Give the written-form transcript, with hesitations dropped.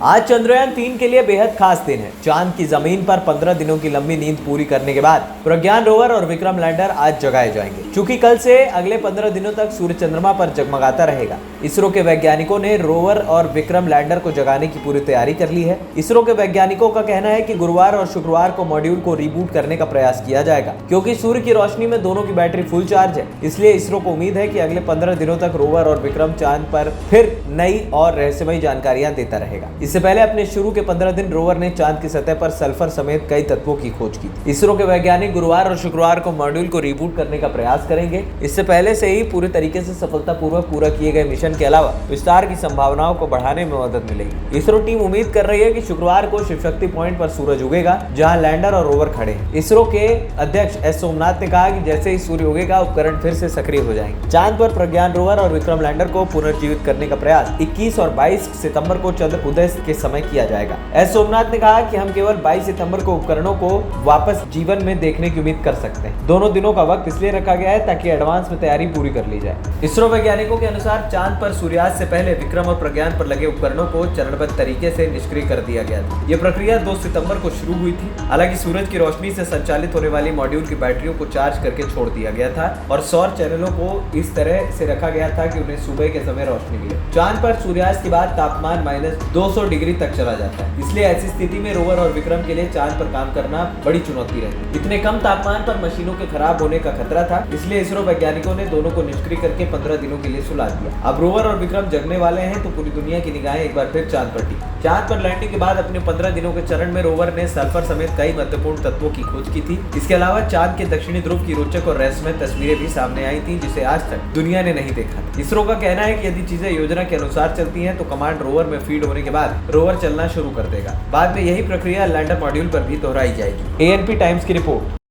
आज चंद्रयान 3 के लिए बेहद खास दिन है। चांद की जमीन पर 15 दिनों की लंबी नींद पूरी करने के बाद प्रज्ञान रोवर और विक्रम लैंडर आज जगाए जाएंगे। चूंकि कल से अगले 15 दिनों तक सूर्य चंद्रमा पर जगमगाता रहेगा, इसरो के वैज्ञानिकों ने रोवर और विक्रम लैंडर को जगाने की पूरी तैयारी कर ली है। इसरो के वैज्ञानिकों का कहना है कि गुरुवार और शुक्रवार को मॉड्यूल को रिबूट करने का प्रयास किया जाएगा, क्योंकि सूर्य की रोशनी में दोनों की बैटरी फुल चार्ज है। इसलिए इसरो को उम्मीद है कि अगले 15 दिनों तक रोवर और विक्रम चांद पर फिर नई और रहस्यमयी जानकारियां देता रहेगा। इससे पहले अपने शुरू के 15 दिन रोवर ने चांद की सतह पर सल्फर समेत कई तत्वों की खोज की थी। इसरो के वैज्ञानिक गुरुवार और शुक्रवार को मॉड्यूल को रिबूट करने का प्रयास करेंगे। इससे पहले से ही पूरे तरीके से सफलतापूर्वक पूरा किए गए मिशन के अलावा विस्तार की संभावनाओं को बढ़ाने में मदद मिलेगी। इसरो टीम उम्मीद कर रही है कि शुक्रवार को शिव शक्ति पॉइंट पर सूरज उगेगा, जहां लैंडर और रोवर खड़े हैं। इसरो के अध्यक्ष एस सोमनाथ ने कहा कि जैसे ही सूर्य उगेगा, उपकरण फिर से सक्रिय हो जाएंगे। चांद पर प्रज्ञान रोवर और विक्रम लैंडर को पुनर्जीवित करने का प्रयास 21 और 22 सितंबर को चंद्र उदय के समय किया जाएगा। एस सोमनाथ ने कहा कि हम केवल 22 सितंबर को उपकरणों को वापस जीवन में देखने की उम्मीद कर सकते हैं। दोनों दिनों का वक्त इसलिए रखा गया है ताकि एडवांस में तैयारी पूरी कर ली जाए। इसरो वैज्ञानिकों के अनुसार चांद पर सूर्यास्त से पहले विक्रम और प्रज्ञान पर लगे उपकरणों को चरणबद्ध तरीके से निष्क्रिय कर दिया गया था। यह प्रक्रिया 2 सितंबर को शुरू हुई थी। हालांकि सूरज की रोशनी से संचालित होने वाली मॉड्यूल की बैटरियों को चार्ज करके छोड़ दिया गया था और सौर चैनलों को इस तरह से रखा गया था कि उन्हें सुबह के समय रोशनी मिले। चांद पर सूर्यास्त के बाद तापमान -200 डिग्री तक चला जाता है, इसलिए ऐसी स्थिति में रोवर और विक्रम के लिए चांद पर काम करना बड़ी चुनौती रहती। इतने कम तापमान पर मशीनों के खराब होने का खतरा था, इसलिए इसरो वैज्ञानिकों ने दोनों को निष्क्रिय करके 15 दिनों के लिए सुला दिया। अब रोवर और विक्रम जगने वाले हैं तो पूरी दुनिया की निगाहें एक बार फिर चांद पर टिकी। चांद पर लैंडिंग के बाद अपने 15 दिनों के चरण में रोवर ने सल्फर समेत कई महत्वपूर्ण तत्वों की खोज की थी। इसके अलावा चांद के दक्षिणी ध्रुव की रोचक और रहस्यमय तस्वीरें भी सामने आई थी, जिसे आज तक दुनिया ने नहीं देखा था। इसरो का कहना है कि यदि चीजें योजना के अनुसार चलती हैं तो कमांड रोवर में फीड होने के बाद रोवर चलना शुरू कर देगा। बाद में यही प्रक्रिया लैंडर मॉड्यूल पर भी दोहराई जाएगी। ANP टाइम्स की रिपोर्ट।